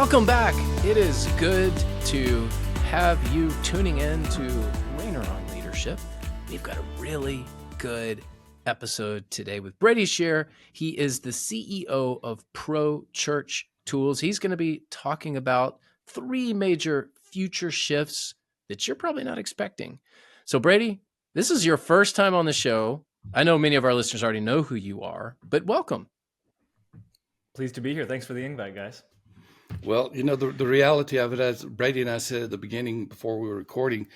Welcome back. It is good to have you tuning in to Rainer on Leadership. We've got a really good episode today with Brady Shearer. He is the CEO of ProChurch Tools. He's going to be talking about 3 major future shifts that you're probably not expecting. So Brady, this is your first time on the show. I know many of our listeners already know who you are, but welcome. Pleased to be here. Thanks for the invite, guys. Well, the reality of it, as Brady and I said at the beginning before we were recording,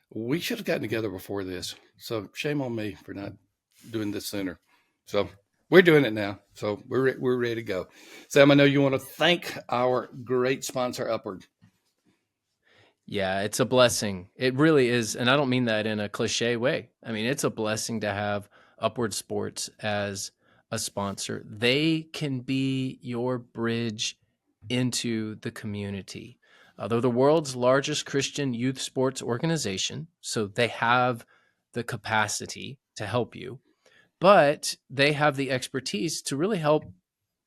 we should have gotten together before this. So shame on me for not doing this sooner. So we're doing it now. So we're ready to go. Sam, I know you want to thank our great sponsor, Upward. Yeah, it's a blessing. It really is. And I don't mean that in a cliche way. I mean, it's a blessing to have Upward Sports as a sponsor. They can be your bridge into the community. They're the world's largest Christian youth sports organization, so they have the capacity to help you, but they have the expertise to really help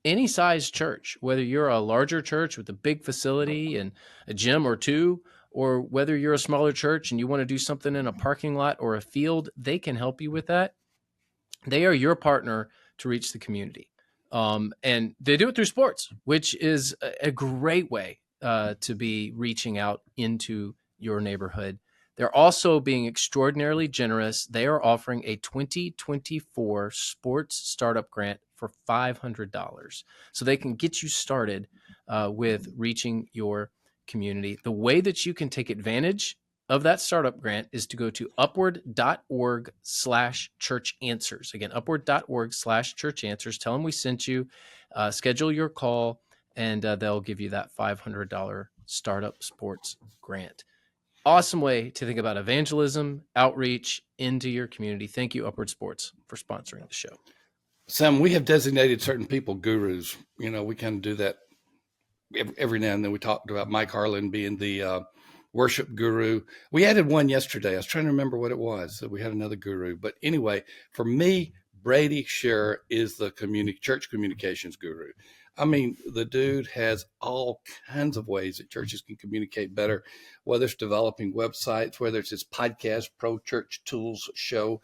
any size church, whether you're a larger church with a big facility and a gym or 2, or whether you're a smaller church and you want to do something in a parking lot or a field, they can help you with that. They are your partner to reach the community. And they do it through sports, which is a great way to be reaching out into your neighborhood. They're also being extraordinarily generous. They are offering a 2024 sports startup grant for $500. So they can get you started with reaching your community. The way that you can take advantage of that startup grant is to go to upward.org/churchanswers. Again, upward.org/churchanswers. Tell them we sent you, schedule your call, and they'll give you that $500 startup sports grant. Awesome way to think about evangelism, outreach into your community. Thank you, Upward Sports, for sponsoring the show. Sam, we have designated certain people gurus. We kind of do that every now and then. We talked about Mike Harlan being the worship guru. We added one yesterday. I was trying to remember what it was. So we had another guru. But anyway, for me, Brady Shearer is the church communications guru. I mean, the dude has all kinds of ways that churches can communicate better, whether it's developing websites, whether it's his podcast, ProChurch Tools show,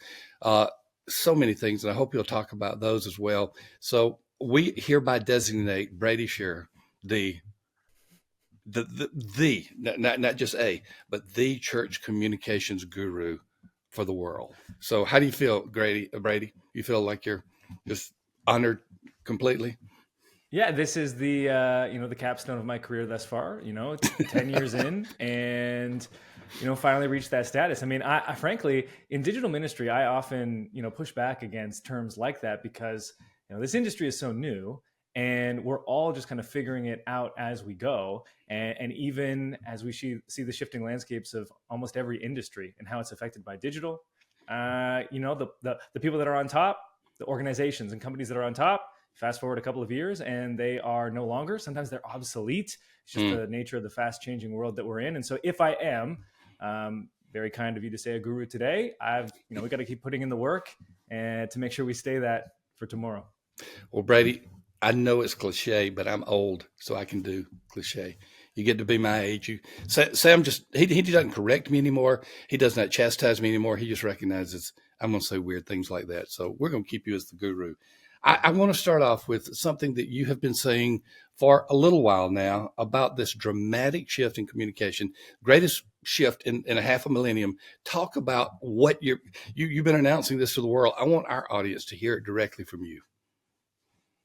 so many things. And I hope you'll talk about those as well. So we hereby designate Brady Shearer not just but the church communications guru for the world. So how do you feel, Brady? You feel like you're just honored completely? Yeah, this is the the capstone of my career thus far. 10 years in, and finally reached that status. I mean, I frankly, in digital ministry, I often push back against terms like that because this industry is so new. And we're all just kind of figuring it out as we go. And even as we see the shifting landscapes of almost every industry and how it's affected by digital, the people that are on top, the organizations and companies that are on top, fast forward a couple of years and they are no longer. Sometimes they're obsolete. It's just the nature of the fast changing world that we're in. And so if I am very kind of you to say a guru today, we got to keep putting in the work and to make sure we stay that for tomorrow. Well, Brady, I know it's cliche, but I'm old, so I can do cliche. You get to be my age. Sam he doesn't correct me anymore. He does not chastise me anymore. He just recognizes I'm going to say weird things like that. So we're going to keep you as the guru. I want to start off with something that you have been saying for a little while now about this dramatic shift in communication, greatest shift in a half a millennium. Talk about what you've been announcing this to the world. I want our audience to hear it directly from you.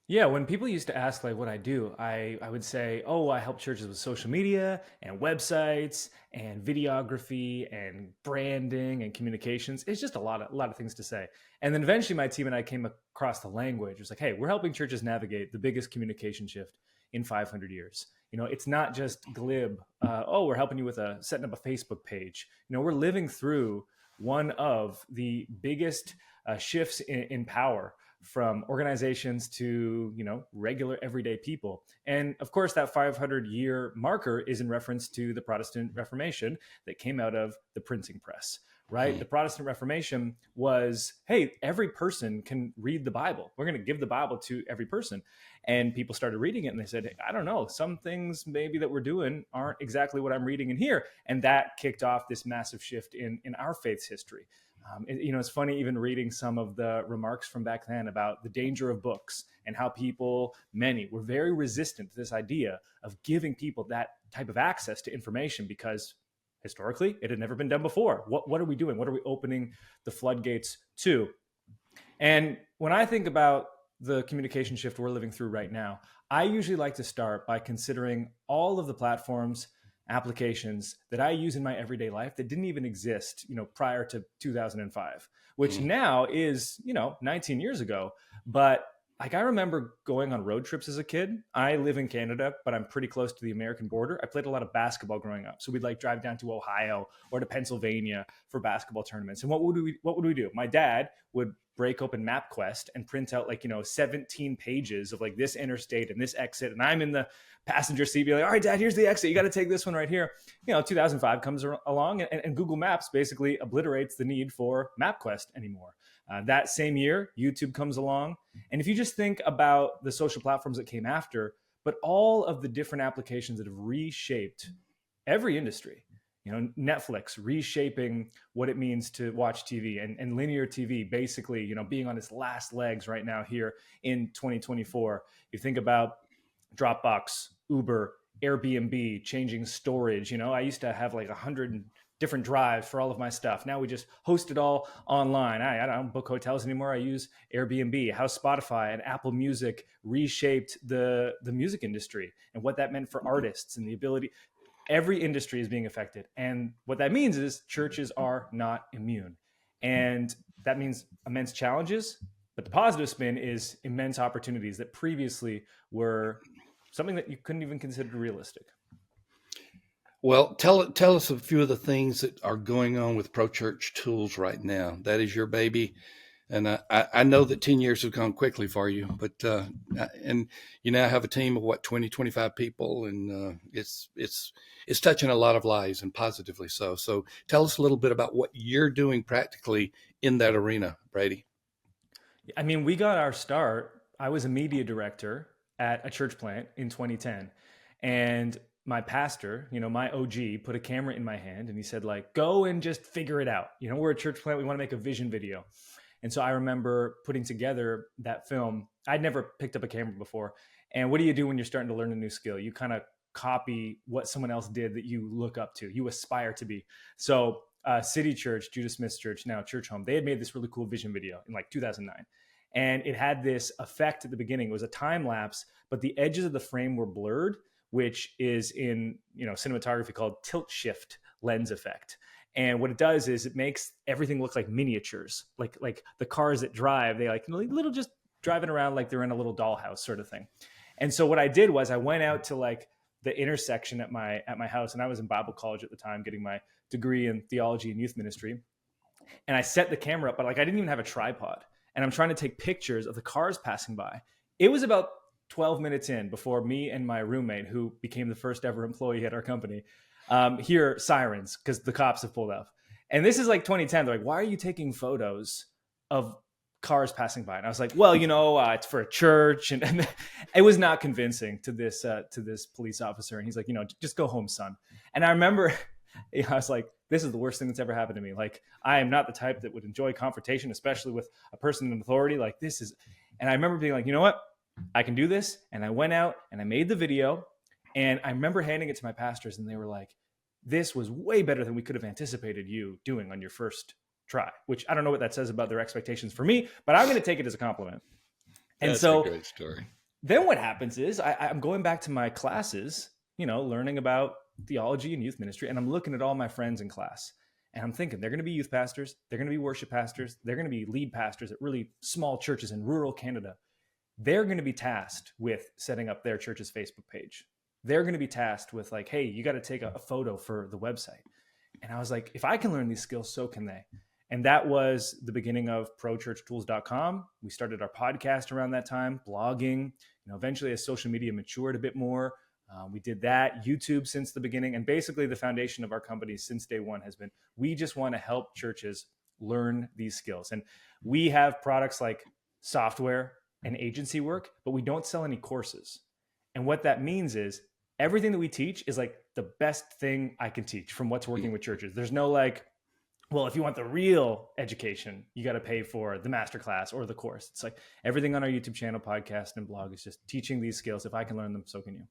Yeah, when people used to ask what I do, I would say, I help churches with social media and websites and videography and branding and communications. It's just a lot of things to say. And then eventually my team and I came across the language. It was like, hey, we're helping churches navigate the biggest communication shift in 500 years. It's not just glib. We're helping you with setting up a Facebook page. We're living through one of the biggest shifts in power from organizations to, regular everyday people. And of course, that 500-year marker is in reference to the Protestant Reformation that came out of the printing press, right? The Protestant Reformation was, hey, every person can read the Bible. We're going to give the Bible to every person. And people started reading it and they said, hey, I don't know, some things maybe that we're doing aren't exactly what I'm reading in here. And that kicked off this massive shift in our faith's history. It's funny even reading some of the remarks from back then about the danger of books and how many were very resistant to this idea of giving people that type of access to information because historically it had never been done before. What are we doing? What are we opening the floodgates to? And when I think about the communication shift we're living through right now, I usually like to start by considering all of the platforms, applications that I use in my everyday life that didn't even exist, prior to 2005, which now is, 19 years ago. But like I remember going on road trips as a kid. I live in Canada, but I'm pretty close to the American border. I played a lot of basketball growing up. So we'd like drive down to Ohio or to Pennsylvania for basketball tournaments. And what would we do? My dad would break open MapQuest and print out 17 pages of like this interstate and this exit. And I'm in the passenger seat, be like, all right, Dad, here's the exit. You got to take this one right here. 2005 comes along and Google Maps basically obliterates the need for MapQuest anymore. That same year, YouTube comes along. And if you just think about the social platforms that came after, but all of the different applications that have reshaped every industry, Netflix reshaping what it means to watch TV and linear TV, basically, being on its last legs right now here in 2024. You think about Dropbox, Uber, Airbnb, changing storage. I used to have like 100 different drives for all of my stuff. Now we just host it all online. I don't book hotels anymore. I use Airbnb. How Spotify and Apple Music reshaped the music industry and what that meant for artists and the ability. Every industry is being affected. And what that means is churches are not immune. And that means immense challenges, but the positive spin is immense opportunities that previously were something that you couldn't even consider realistic. Well, tell us a few of the things that are going on with ProChurch Tools right now. That is your baby. And I know that 10 years have gone quickly for you, but and you now have a team of 20, 25 people, and it's touching a lot of lives, and positively so. So tell us a little bit about what you're doing practically in that arena, Brady. I mean, we got our start. I was a media director at a church plant in 2010, and my pastor, my OG, put a camera in my hand and he said, go and just figure it out. We're a church plant. We want to make a vision video. And so I remember putting together that film. I'd never picked up a camera before. And what do you do when you're starting to learn a new skill? You kind of copy what someone else did that you look up to, you aspire to be. So City Church, Judah Smith's church, now Church Home, they had made this really cool vision video in 2009. And it had this effect at the beginning. It was a time lapse, but the edges of the frame were blurred, which is in cinematography called tilt shift lens effect. And what it does is it makes everything look like miniatures, like the cars that drive, they little just driving around like they're in a little dollhouse sort of thing. And so what I did was I went out to the intersection at my house, and I was in Bible college at the time, getting my degree in theology and youth ministry. And I set the camera up, but I didn't even have a tripod. And I'm trying to take pictures of the cars passing by. It was about 12 minutes in before me and my roommate, who became the first ever employee at our company, hear sirens because the cops have pulled up. And this is 2010. They're like, why are you taking photos of cars passing by? And I was like, well, it's for a church. And it was not convincing to this police officer. And he's like, just go home, son. And I remember I was like, this is the worst thing that's ever happened to me. I am not the type that would enjoy confrontation, especially with a person in authority. And I remember being like, you know what? I can do this. And I went out and I made the video. And I remember handing it to my pastors, and they were like, this was way better than we could have anticipated you doing on your first try, which I don't know what that says about their expectations for me, but I'm going to take it as a compliment. And That's so a great story. Then what happens is I'm going back to my classes, learning about theology and youth ministry. And I'm looking at all my friends in class, and I'm thinking they're going to be youth pastors. They're going to be worship pastors. They're going to be lead pastors at really small churches in rural Canada. They're going to be tasked with setting up their church's Facebook page. They're going to be tasked with hey, you got to take a photo for the website. And I was like, if I can learn these skills, so can they. And that was the beginning of ProChurchTools.com. We started our podcast around that time, blogging. Eventually as social media matured a bit more, We did that, YouTube since the beginning. And basically the foundation of our company since day one has been, we just want to help churches learn these skills. And we have products like software and agency work, but we don't sell any courses. And what that means is everything that we teach is like the best thing I can teach from what's working with churches. There's no like, well, if you want the real education, you got to pay for the masterclass or the course. It's like everything on our YouTube channel, podcast, and blog is just teaching these skills. If I can learn them, so can you.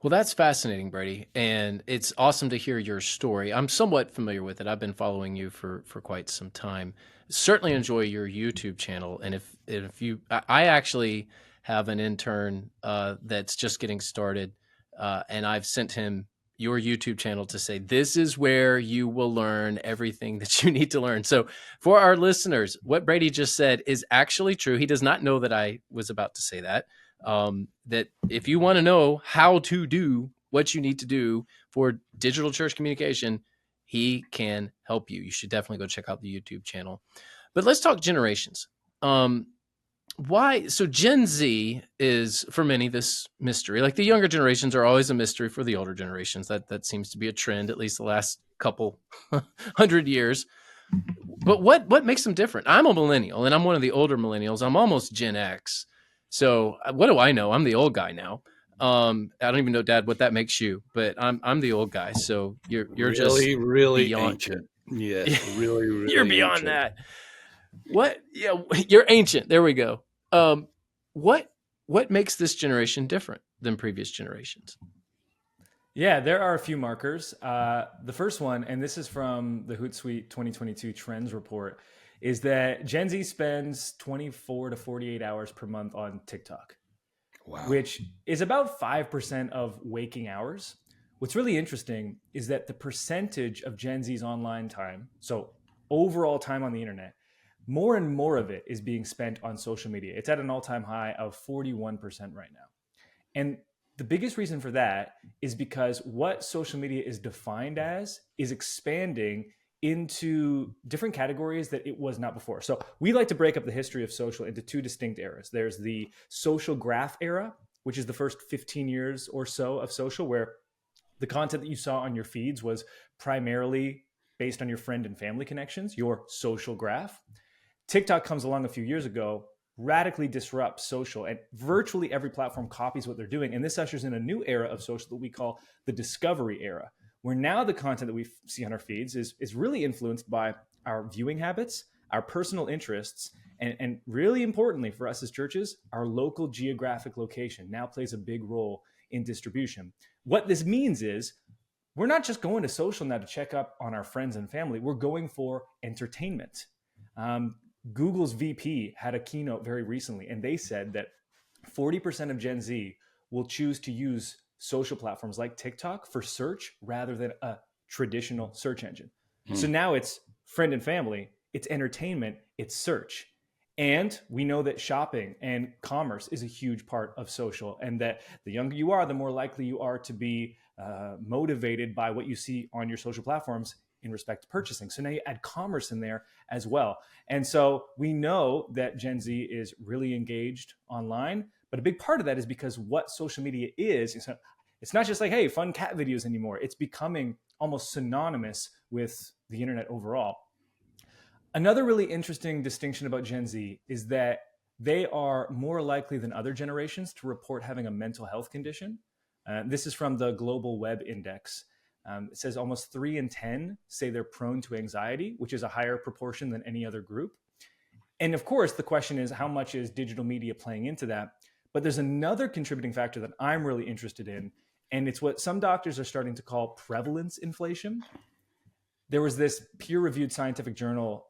Well, that's fascinating, Brady. And it's awesome to hear your story. I'm somewhat familiar with it. I've been following you for quite some time. Certainly enjoy your YouTube channel. And if you, I actually have an intern that's just getting started, and I've sent him your YouTube channel to say, this is where you will learn everything that you need to learn. So for our listeners, what Brady just said is actually true. He does not know that I was about to say that. That if you want to know how to do what you need to do for digital church communication, he can help you. You should definitely go check out the YouTube channel. But let's talk generations. Why? So Gen Z is for many this mystery. Like the younger generations are always a mystery for the older generations. That seems to be a trend, at least the last couple 100 years. But what makes them different? I'm a millennial, and I'm one of the older millennials. I'm almost Gen X. So what do I know? I'm the old guy now. I don't even know, Dad, what that makes you, but I'm the old guy. So you're really, just really beyond ancient. Yes, really, really. You're beyond ancient. that. What? Yeah, you're ancient. There we go. What makes this generation different than previous generations? Yeah, there are a few markers. The first one, and this is from the Hootsuite 2022 Trends Report, is that Gen Z spends 24 to 48 hours per month on TikTok, Wow. which is about 5% of waking hours. What's really interesting is that the percentage of Gen Z's online time, so overall time on the internet, more and more of it is being spent on social media. It's at an all-time high of 41% right now. And the biggest reason for that is because what social media is defined as is expanding into different categories that it was not before. So we like to break up the history of social into two distinct eras. There's the social graph era, which is the first 15 years or so of social, where the content that you saw on your feeds was primarily based on your friend and family connections, your social graph. TikTok comes along a few years ago, radically disrupts social, and virtually every platform copies what they're doing. And this ushers in a new era of social that we call the discovery era, where now the content that we see on our feeds is really influenced by our viewing habits, our personal interests, and really importantly for us as churches, our local geographic location now plays a big role in distribution. What this means is we're not just going to social now to check up on our friends and family, we're going for entertainment. Google's VP had a keynote very recently, and they said that 40% of Gen Z will choose to use social platforms like TikTok for search rather than a traditional search engine. So now it's friend and family, it's entertainment, it's search. And we know that shopping and commerce is a huge part of social, and that the younger you are, the more likely you are to be motivated by what you see on your social platforms in respect to purchasing. So now you add commerce in there as well. And so we know that Gen Z is really engaged online, but a big part of that is because what social media is, it's not just like, hey, fun cat videos anymore. It's becoming almost synonymous with the internet overall. Another really interesting distinction about Gen Z is that they are more likely than other generations to report having a mental health condition. This is from the Global Web Index. It says almost 3 in 10 say they're prone to anxiety, which is a higher proportion than any other group. And of course, the question is, how much is digital media playing into that? But there's another contributing factor that I'm really interested in, and it's what some doctors are starting to call prevalence inflation. There was this peer-reviewed scientific journal,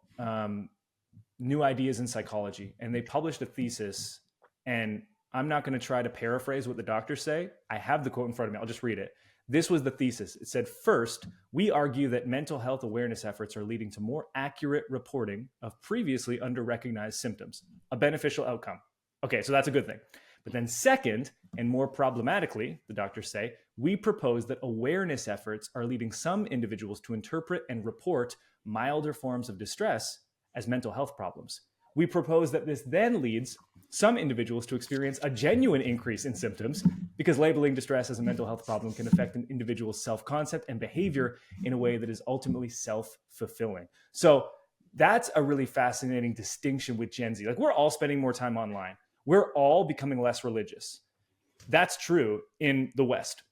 New Ideas in Psychology, and they published a thesis, and I'm not going to try to paraphrase what the doctors say. I have the quote in front of me. I'll just read it. This was the thesis. It said, first, we argue that mental health awareness efforts are leading to more accurate reporting of previously under-recognized symptoms, a beneficial outcome. Okay, so that's a good thing. But then second, and more problematically, the doctors say, we propose that awareness efforts are leading some individuals to interpret and report milder forms of distress as mental health problems, We propose that this then leads some individuals to experience a genuine increase in symptoms because labeling distress as a mental health problem can affect an individual's self-concept and behavior in a way that is ultimately self-fulfilling. So that's a really fascinating distinction with Gen Z. Like, we're all spending more time online. We're all becoming less religious. That's true in the West.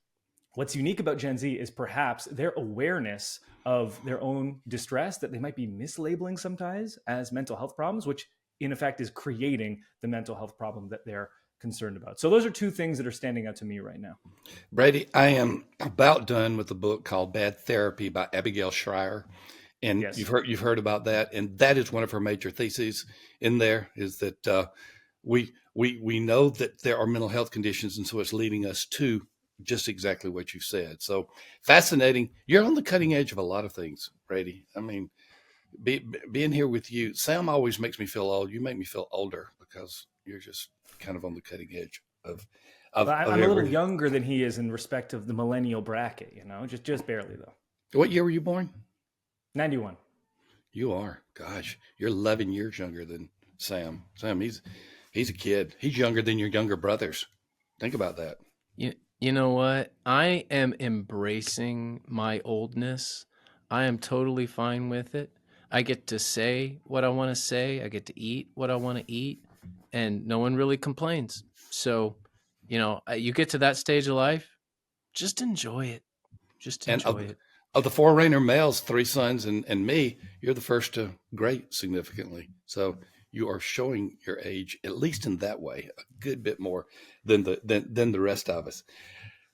What's unique about Gen Z is perhaps their awareness of their own distress that they might be mislabeling sometimes as mental health problems, which in effect is creating the mental health problem that they're concerned about. So those are two things that are standing out to me right now. Brady, I am about done with a book called Bad Therapy by Abigail Schreier. And Yes. you've heard about that. And that is one of her major theses in there, is that we know that there are mental health conditions. And so it's leading us to just exactly what you said. So fascinating. You're on the cutting edge of a lot of things, Brady. I mean, being here with you, Sam always makes me feel old. You make me feel older because you're just kind of on the cutting edge of I'm a little everything. younger than he is in respect of the millennial bracket, just barely though. What year were you born? 91. You are. Gosh, you're 11 years younger than Sam. Sam, he's a kid. He's younger than your younger brothers. Think about that. You know what? I am embracing my oldness. I am totally fine with it. I get to say what I want to say. I get to eat what I want to eat, and no one really complains. So, you get to that stage of life, just enjoy it. Just And enjoy it. of the four Rainer males, three sons and me, you're the first to grade significantly. So you are showing your age, at least in that way, a good bit more than the rest of us.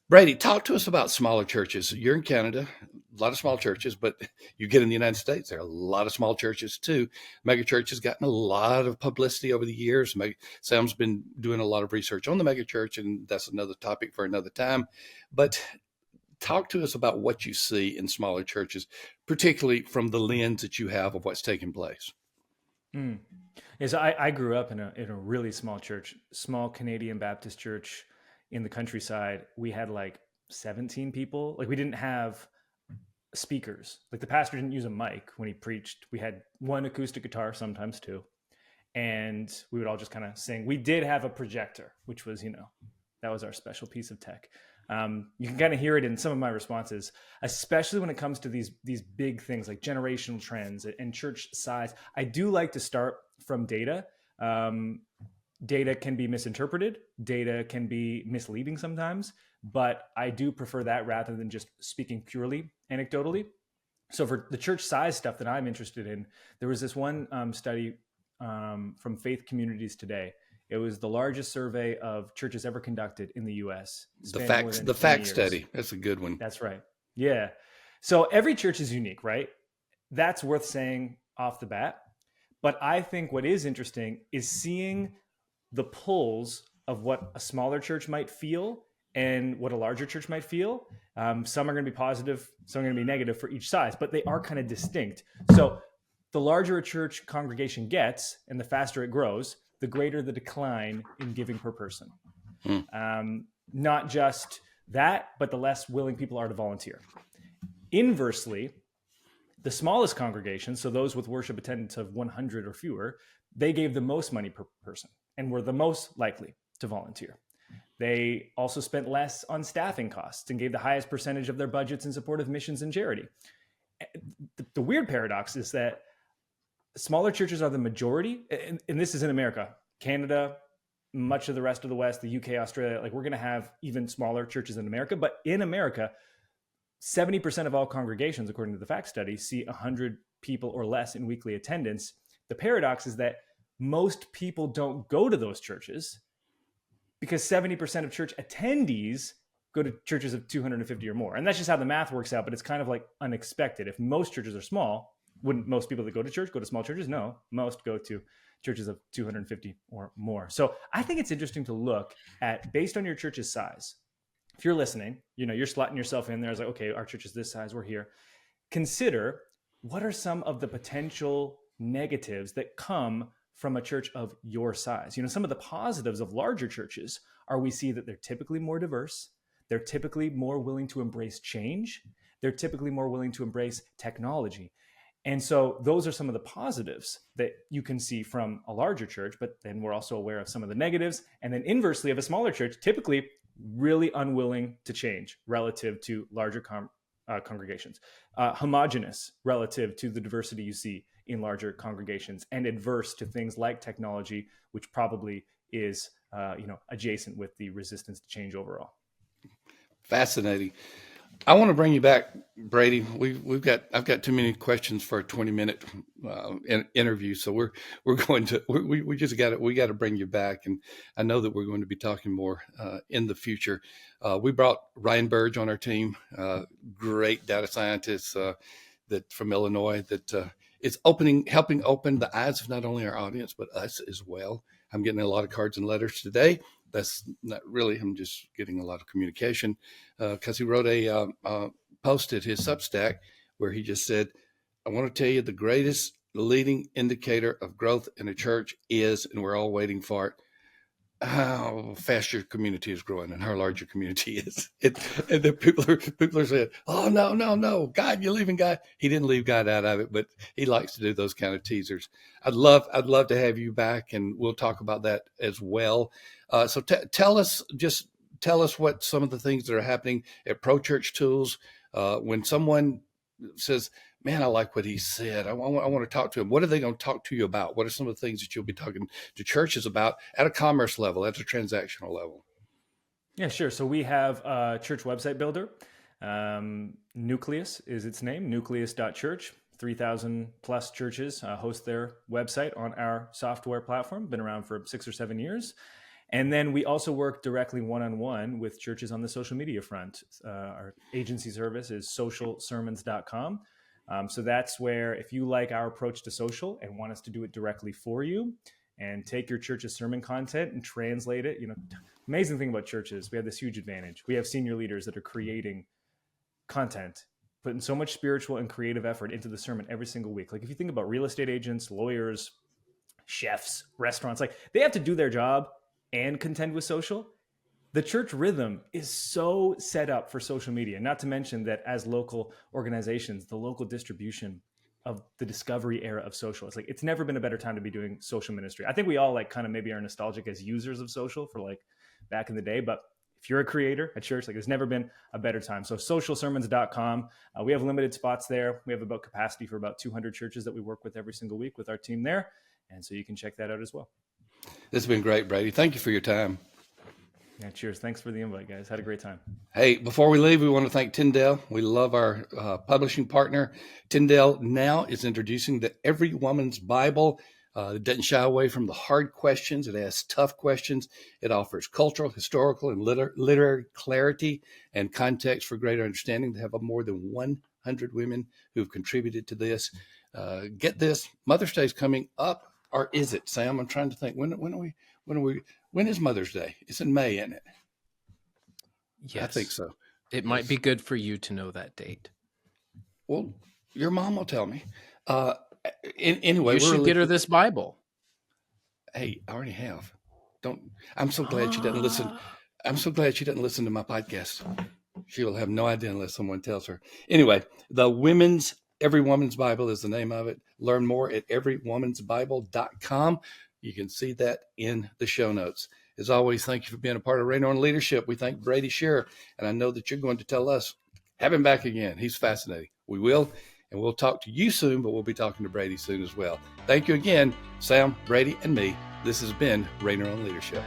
Brady, talk to us about smaller churches. You're in Canada, a lot of small churches, but you get in the United States, there are a lot of small churches too. Mega church has gotten a lot of publicity over the years. Sam's been doing a lot of research on the mega church, and that's another topic for another time. But talk to us about what you see in smaller churches, particularly from the lens that you have of what's taking place. Yes, I grew up in a really small church, small Canadian Baptist church in the countryside. We had like 17 people. Like, we didn't have speakers. Like, the pastor didn't use a mic when he preached. We had one acoustic guitar, sometimes two, and we would all just kind of sing. We did have a projector, which was, that was our special piece of tech. You can kind of hear it in some of my responses, especially when it comes to these big things like generational trends and church size. I do like to start from data. Data can be misinterpreted. Data can be misleading sometimes, but I do prefer that rather than just speaking purely anecdotally. So for the church size stuff that I'm interested in, there was this one study from Faith Communities Today. It was the largest survey of churches ever conducted in the U.S. The fact study. That's a good one. That's right. Yeah. So every church is unique, right? That's worth saying off the bat. But I think what is interesting is seeing the pulls of what a smaller church might feel and what a larger church might feel. Some are going to be positive, some are going to be negative for each size, but they are kind of distinct. So the larger a church congregation gets and the faster it grows, the greater the decline in giving per person. Not just that, but the less willing people are to volunteer. Inversely, the smallest congregations, so those with worship attendance of 100 or fewer, they gave the most money per person and were the most likely to volunteer. They also spent less on staffing costs and gave the highest percentage of their budgets in support of missions and charity. The weird paradox is that smaller churches are the majority, and this is in America, Canada, much of the rest of the West, the UK, Australia. Like, we're going to have even smaller churches in America, but in America, 70% of all congregations, according to the fact study, see 100 people or less in weekly attendance. The paradox is that most people don't go to those churches because 70% of church attendees go to churches of 250 or more. And that's just how the math works out, but it's kind of like unexpected. If most churches are small, wouldn't most people that go to church go to small churches? No, most go to churches of 250 or more. So I think it's interesting to look at, based on your church's size. If you're listening, you're slotting yourself in there as like, okay, our church is this size, we're here. Consider, what are some of the potential negatives that come from a church of your size? Some of the positives of larger churches are, we see that they're typically more diverse. They're typically more willing to embrace change. They're typically more willing to embrace technology. And so those are some of the positives that you can see from a larger church, but then we're also aware of some of the negatives. And then inversely of a smaller church, typically really unwilling to change relative to larger congregations, homogenous relative to the diversity you see in larger congregations, and adverse to things like technology, which probably is adjacent with the resistance to change overall. Fascinating. I want to bring you back, Brady. I've got too many questions for a 20-minute interview, so we just got to bring you back, and I know that we're going to be talking more in the future. We brought Ryan Burge on our team, great data scientist that from Illinois that is helping open the eyes of not only our audience but us as well. I'm getting a lot of cards and letters today. That's not really, I'm just getting a lot of communication because he wrote a post at his Substack where he just said, I want to tell you the greatest leading indicator of growth in a church is, and we're all waiting for it, how fast your community is growing and how large your community is. And then people are saying, oh, no, God, you're leaving God. He didn't leave God out of it, but he likes to do those kind of teasers. I'd love to have you back, and we'll talk about that as well. So tell us what some of the things that are happening at ProChurch Tools. When someone says, man, I like what he said, I want to talk to him. What are they going to talk to you about? What are some of the things that you'll be talking to churches about at a commerce level, at a transactional level? Yeah, sure. So we have a church website builder. Nucleus is its name, nucleus.church. 3,000 plus churches host their website on our software platform. Been around for 6 or 7 years. And then we also work directly one-on-one with churches on the social media front. Our agency service is socialsermons.com. So that's where, if you like our approach to social and want us to do it directly for you and take your church's sermon content and translate it, amazing thing about churches, we have this huge advantage. We have senior leaders that are creating content, putting so much spiritual and creative effort into the sermon every single week. Like if you think about real estate agents, lawyers, chefs, restaurants, like they have to do their job and contend with social. The church rhythm is so set up for social media, not to mention that as local organizations, the local distribution of the discovery era of social, it's never been a better time to be doing social ministry. I think we all kind of maybe are nostalgic as users of social for back in the day, but if you're a creator at church, there's never been a better time. So socialsermons.com, we have limited spots there. We have about capacity for about 200 churches that we work with every single week with our team there. And so you can check that out as well. This has been great, Brady. Thank you for your time. Yeah, cheers. Thanks for the invite, guys. Had a great time. Hey, before we leave, we want to thank Tyndale. We love our publishing partner. Tyndale now is introducing the Every Woman's Bible. It doesn't shy away from the hard questions. It asks tough questions. It offers cultural, historical, and literary clarity and context for greater understanding. They have more than 100 women who've contributed to this. Get this, Mother's Day is coming up. Or is it, Sam? I'm trying to think. When is Mother's Day? It's in May, isn't it? Yes. I think so. It might be good for you to know that date. Well, your mom will tell me. Anyway, you should get her this Bible. Hey, I already have. I'm so glad she doesn't listen. I'm so glad she doesn't listen to my podcast. She will have no idea unless someone tells her. Anyway, Every Woman's Bible is the name of it. Learn more at everywomansbible.com. You can see that in the show notes. As always, thank you for being a part of Rain on Leadership. We thank Brady Shearer, and I know that you're going to tell us, have him back again. He's fascinating. We will, and we'll talk to you soon, but we'll be talking to Brady soon as well. Thank you again, Sam, Brady, and me. This has been Rain on Leadership.